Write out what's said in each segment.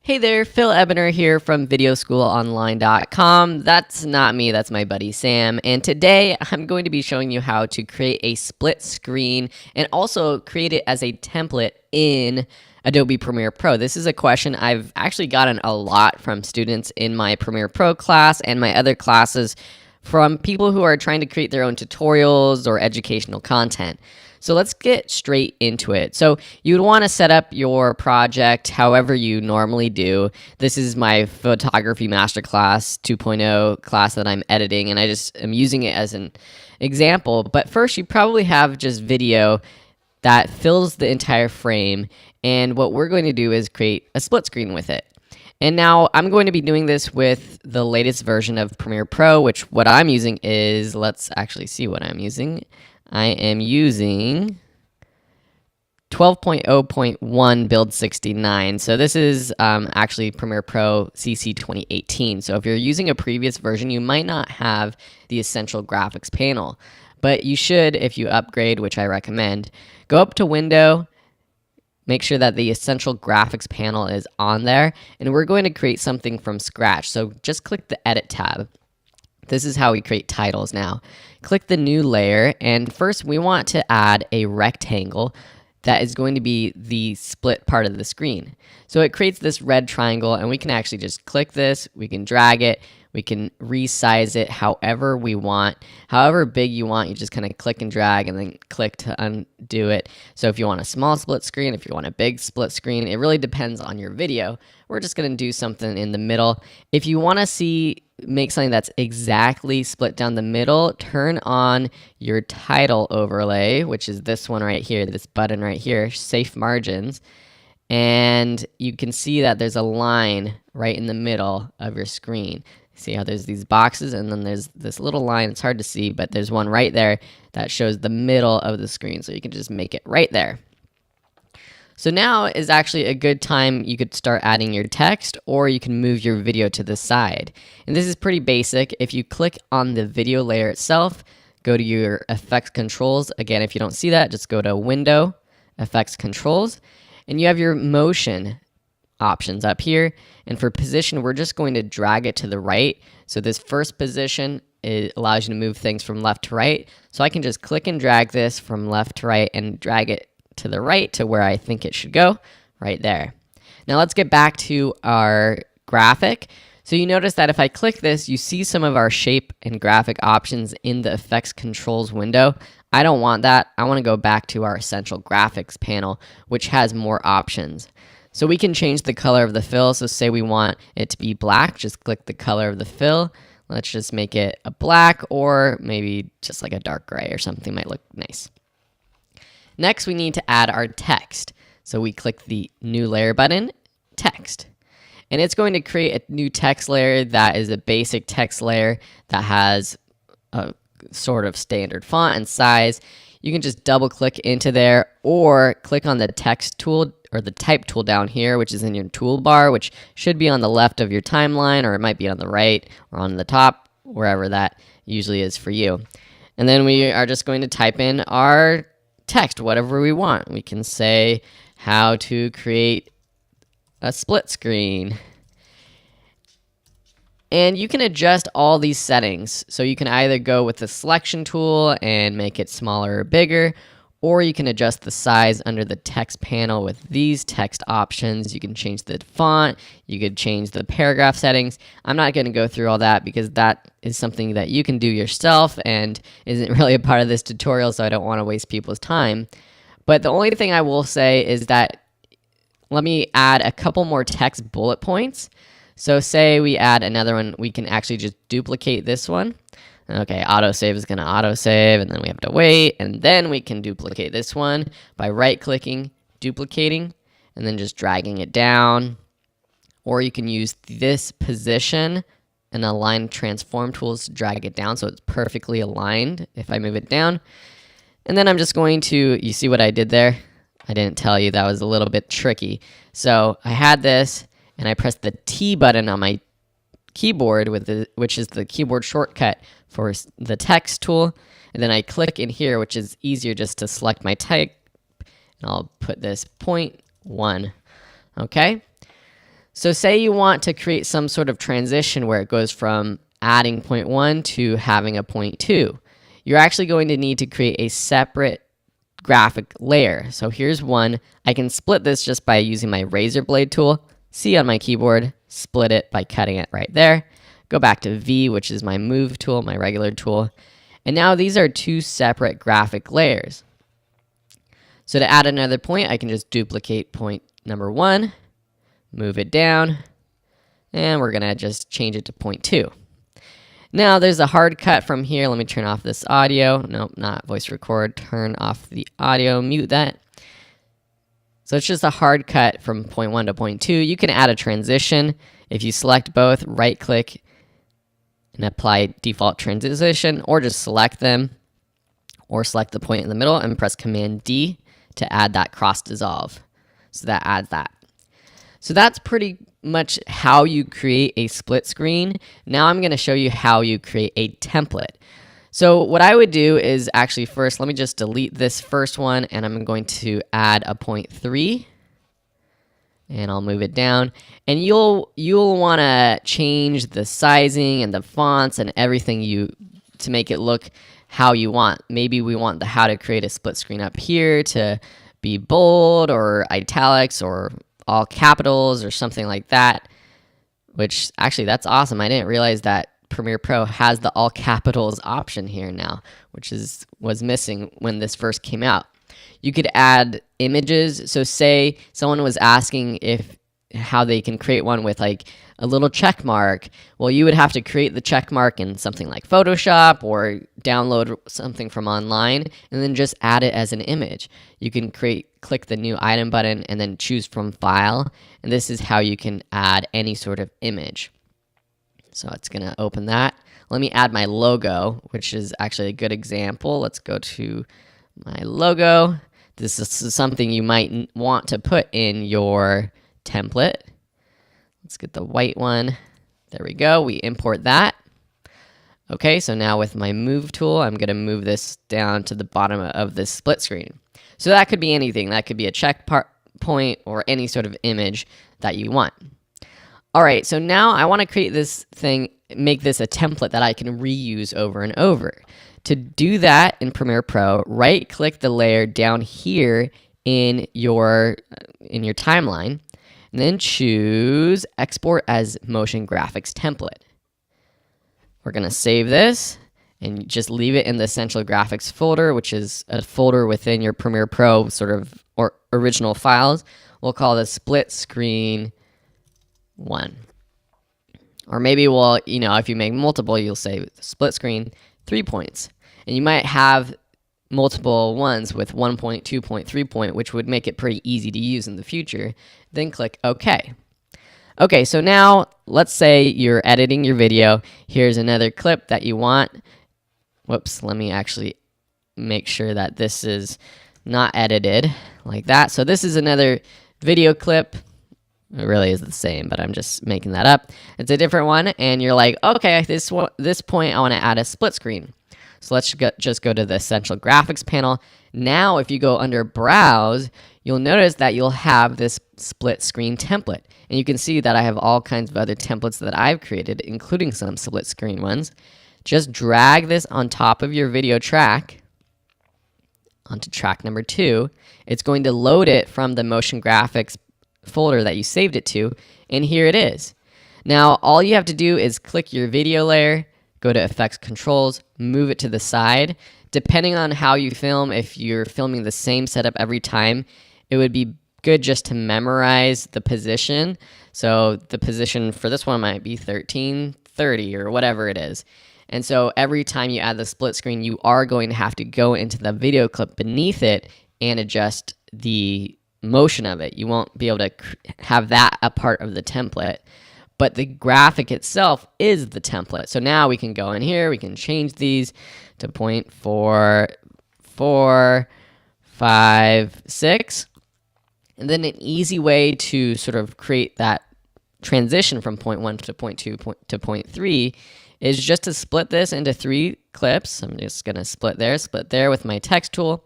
Hey there, Phil Ebener here from videoschoolonline.com. That's not me, that's my buddy Sam. And today I'm going to be showing you how to create a split screen and also create it as a template in Adobe Premiere Pro. This is a question I've actually gotten a lot from students in my Premiere Pro class and my other classes from people who are trying to create their own tutorials or educational content. So let's get straight into it. So you'd want to set up your project however you normally do. This is my photography masterclass 2.0 class that I'm editing, and I just am using it as an example. But first, you probably have just video that fills the entire frame, and what we're going to do is create a split screen with it. And now I'm going to be doing this with the latest version of Premiere Pro, which what I'm using is, let's actually see what I'm using. I am using 12.0.1 build 69. So this is actually Premiere Pro CC 2018. So if you're using a previous version, you might not have the essential graphics panel, but you should if you upgrade, which I recommend. Go up to Window, make sure that the essential graphics panel is on there, and we're going to create something from scratch. So just click the Edit tab. This is how we create titles now. Click the new layer, and first we want to add a rectangle that is going to be the split part of the screen. So it creates this red triangle, and we can actually just click this, we can drag it, we can resize it however we want. However big you want, you just kind of click and drag and then click to undo it. So if you want a small split screen, if you want a big split screen, it really depends on your video. We're just going to do something in the middle. If you want to make something that's exactly split down the middle, turn on your title overlay, which is this one right here, this button right here, Safe Margins. And you can see that there's a line right in the middle of your screen. See how there's these boxes and then there's this little line. It's hard to see, but there's one right there that shows the middle of the screen. So you can just make it right there. So now is actually a good time you could start adding your text, or you can move your video to the side. And this is pretty basic. If you click on the video layer itself, go to your effects controls. Again, if you don't see that, just go to Window, Effects Controls, and you have your motion options up here. And for position, we're just going to drag it to the right. So this first position, it allows you to move things from left to right. So I can just click and drag this from left to right and drag it to the right to where I think it should go, right there. Now let's get back to our graphic. So you notice that if I click this, you see some of our shape and graphic options in the effects controls window. I don't want that. I want to go back to our essential graphics panel, which has more options. So we can change the color of the fill. So say we want it to be black, just click the color of the fill. Let's just make it a black, or maybe just like a dark gray or something might look nice. Next, we need to add our text. So we click the new layer button, text. And it's going to create a new text layer that is a basic text layer that has a sort of standard font and size. You can just double click into there or click on the text tool or the type tool down here, which is in your toolbar, which should be on the left of your timeline, or it might be on the right or on the top, wherever that usually is for you. And then we are just going to type in our text, whatever we want. We can say how to create a split screen. And you can adjust all these settings. So you can either go with the selection tool and make it smaller or bigger, or you can adjust the size under the text panel with these text options. You can change the font, you could change the paragraph settings. I'm not going to go through all that because that is something that you can do yourself and isn't really a part of this tutorial, so I don't want to waste people's time. But the only thing I will say is that let me add a couple more text bullet points. So say we add another one, we can actually just duplicate this one. Okay, autosave is going to autosave, and then we have to wait, and then we can duplicate this one by right-clicking, duplicating, and then just dragging it down. Or you can use this position and align transform tools to drag it down so it's perfectly aligned if I move it down. And then I'm just going to, you see what I did there? I didn't tell you, that was a little bit tricky. So I had this, and I pressed the T button on my keyboard, which is the keyboard shortcut for the text tool, and then I click in here, which is easier just to select my type, and I'll put this 0.1. Okay, So say you want to create some sort of transition where it goes from adding point 1 to having a point 2. You're actually going to need to create a separate graphic layer. So here's one. I can split this just by using my razor blade tool. C on my keyboard, split it by cutting it right there. Go back to V, which is my move tool, my regular tool. And now these are two separate graphic layers. So to add another point, I can just duplicate point number 1, move it down, and we're gonna just change it to point 2. Now there's a hard cut from here. Let me turn off this audio. Nope, not voice record. Turn off the audio, mute that. So it's just a hard cut from point 1 to point 2. You can add a transition. If you select both, right click and apply default transition, or just select them, or select the point in the middle and press Command D to add that cross dissolve. So that adds that. So that's pretty much how you create a split screen. Now I'm going to show you how you create a template. So what I would do is actually first, let me just delete this first one, and I'm going to add a point 3. And I'll move it down. And you'll want to change the sizing and the fonts and everything to make it look how you want. Maybe we want the how to create a split screen up here to be bold or italics or all capitals or something like that, which actually that's awesome. I didn't realize that Premiere Pro has the all capitals option here now, which was missing when this first came out. You could add images. So say someone was asking how they can create one with like a little check mark. Well, you would have to create the check mark in something like Photoshop or download something from online and then just add it as an image. You can click the new item button and then choose from file. And this is how you can add any sort of image. So it's going to open that. Let me add my logo, which is actually a good example. Let's go to my logo. This is something you might want to put in your template. Let's get the white one. There we go. We import that. Okay, so now with my move tool, I'm going to move this down to the bottom of this split screen. So that could be anything. That could be a check point or any sort of image that you want. All right, so now I want to create this thing, make this a template that I can reuse over and over. To do that in Premiere Pro, right-click the layer down here in your timeline, and then choose Export as Motion Graphics Template. We're going to save this and just leave it in the Essential Graphics folder, which is a folder within your Premiere Pro sort of or original files. We'll call this Split Screen 1. Or maybe if you make multiple, you'll say Split Screen 3 points. And you might have multiple ones with 1 point, 2 point, 3 point, which would make it pretty easy to use in the future. Then click OK. Okay, so now let's say you're editing your video. Here's another clip that you want. Whoops, let me actually make sure that this is not edited like that. So this is another video clip. It really is the same, but I'm just making that up. It's a different one, and you're like, okay, this point I want to add a split screen. So let's just go to the Essential Graphics panel. Now, if you go under Browse, you'll notice that you'll have this split screen template. And you can see that I have all kinds of other templates that I've created, including some split screen ones. Just drag this on top of your video track, onto track number 2. It's going to load it from the Motion Graphics folder that you saved it to, and here it is. Now, all you have to do is click your video layer, go to Effects Controls, move it to the side. Depending on how you film, if you're filming the same setup every time, it would be good just to memorize the position. So the position for this one might be 1330 or whatever it is. And so every time you add the split screen, you are going to have to go into the video clip beneath it and adjust the motion of it. You won't be able to have that a part of the template. But the graphic itself is the template. So now we can go in here, we can change these to 0.4, 4, 5, 6. And then an easy way to sort of create that transition from 0.1 to 0.2 to 0.3 is just to split this into 3 clips. I'm just going to split there with my text tool.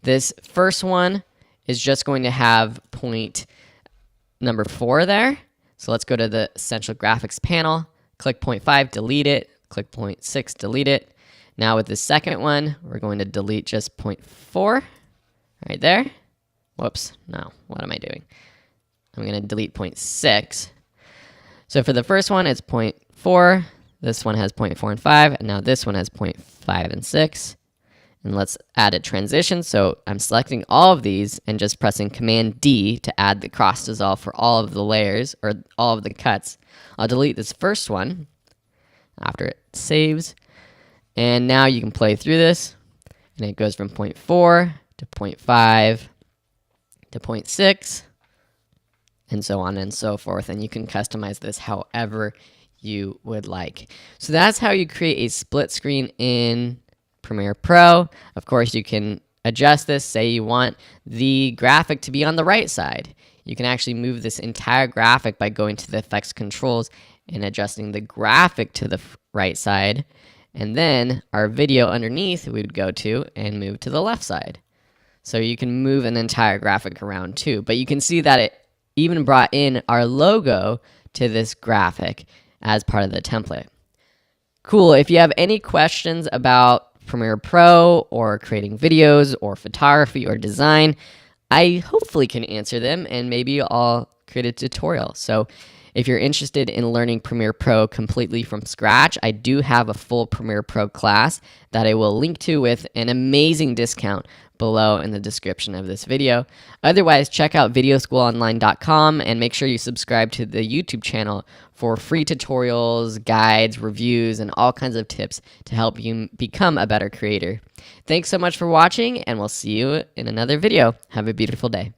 This first one is just going to have point number 4 there. So let's go to the Essential Graphics panel, click 0.5, delete it, click 0.6, delete it. Now with the second one, we're going to delete just 0.4 right there. Whoops, no, what am I doing? I'm going to delete 0.6. So for the first one, it's 0.4. This one has 0.4 and 5, and now this one has 0.5 and 6. And let's add a transition. So I'm selecting all of these and just pressing Command D to add the cross dissolve for all of the layers or all of the cuts. I'll delete this first one after it saves. And now you can play through this, and it goes from 0.4 to 0.5 to 0.6, and so on and so forth. And you can customize this however you would like. So that's how you create a split screen in Premiere Pro. Of course, you can adjust this. Say you want the graphic to be on the right side. You can actually move this entire graphic by going to the effects controls and adjusting the graphic to the right side. And then our video underneath we would go to and move to the left side. So you can move an entire graphic around too. But you can see that it even brought in our logo to this graphic as part of the template. Cool. If you have any questions about Premiere Pro or creating videos or photography or design, I hopefully can answer them, and maybe I'll create a tutorial. So if you're interested in learning Premiere Pro completely from scratch, I do have a full Premiere Pro class that I will link to with an amazing discount below in the description of this video. Otherwise, check out videoschoolonline.com and make sure you subscribe to the YouTube channel for free tutorials, guides, reviews, and all kinds of tips to help you become a better creator. Thanks so much for watching, and we'll see you in another video. Have a beautiful day.